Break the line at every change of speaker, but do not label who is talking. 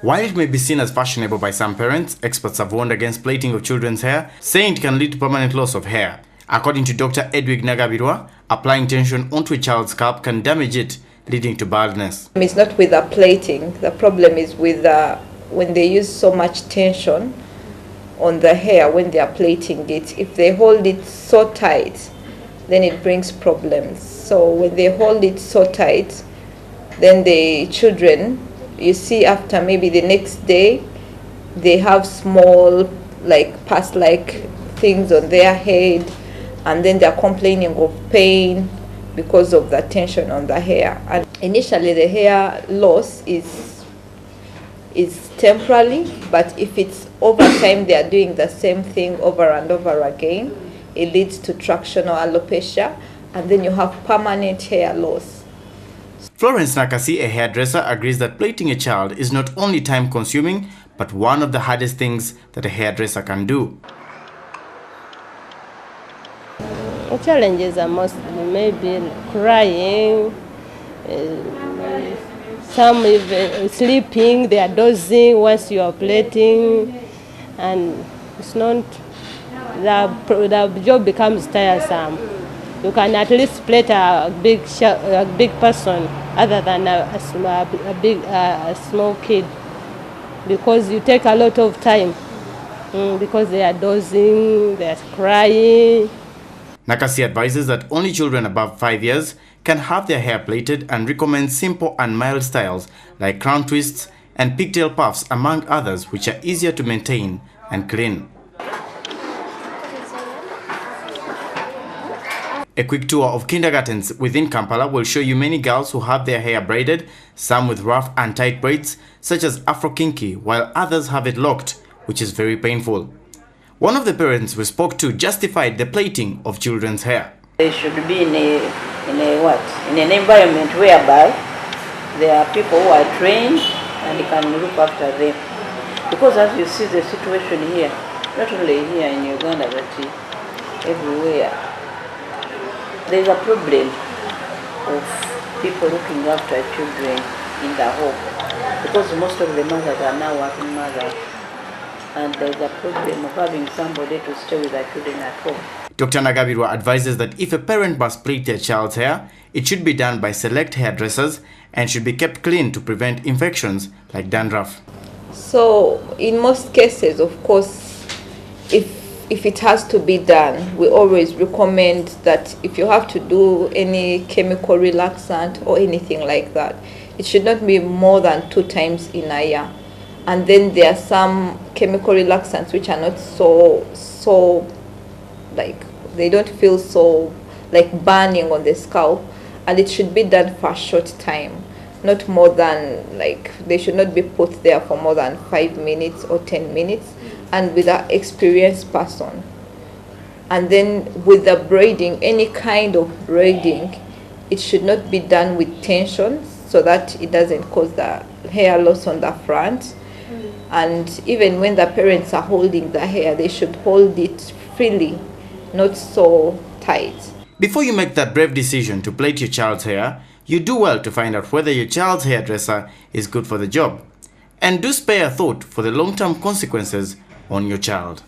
While it may be seen as fashionable by some parents, experts have warned against plaiting of children's hair, saying it can lead to permanent loss of hair. According to Dr. Edwig Nagabirwa, applying tension onto a child's scalp can damage it, leading to baldness.
It's not with the plaiting. The problem is with when they use so much tension on the hair when they are plaiting it. If they hold it so tight, then it brings problems. So when they hold it so tight, then the children, you see after maybe the next day, they have small pus-like things on their head, and then they're complaining of pain because of the tension on the hair. And initially the hair loss is temporary, but if it's over time they are doing the same thing over and over again, it leads to traction or alopecia, and then you have permanent hair loss.
Florence Nakasi, a hairdresser, agrees that plaiting a child is not only time-consuming, but one of the hardest things that a hairdresser can do.
The challenges are mostly maybe crying, some even sleeping, they are dozing once you are plaiting, and it's not, the job becomes tiresome. You can at least plait a big person other than a small kid, because you take a lot of time because they are dozing, they are crying.
Nakasi advises that only children above 5 years can have their hair plaited and recommends simple and mild styles like crown twists and pigtail puffs, among others, which are easier to maintain and clean. A quick tour of kindergartens within Kampala will show you many girls who have their hair braided, some with rough and tight braids such as Afro Kinky, while others have it locked, which is very painful. One of the parents we spoke to justified the plaiting of children's hair.
They should be in an environment whereby there are people who are trained and can look after them. Because as you see the situation here, not only here in Uganda but everywhere, there is a problem of people looking after children in the home, because most of the mothers are now working mothers, and there is a problem of having somebody to stay with the children at home.
Dr. Nagabirwa advises that if a parent must plait their child's hair, it should be done by select hairdressers and should be kept clean to prevent infections like dandruff.
So in most cases, of course, if it has to be done, we always recommend that if you have to do any chemical relaxant or anything like that, it should not be more than 2 times in a year. And then there are some chemical relaxants which are not so they don't feel so burning on the scalp, and it should be done for a short time, not more than they should not be put there for more than 5 minutes or 10 minutes, and with an experienced person. And then with the braiding, any kind of braiding, it should not be done with tension so that it doesn't cause the hair loss on the front. And even when the parents are holding the hair, they should hold it freely, not so tight.
Before you make that brave decision to plait your child's hair, you do well to find out whether your child's hairdresser is good for the job. And do spare a thought for the long-term consequences on your child.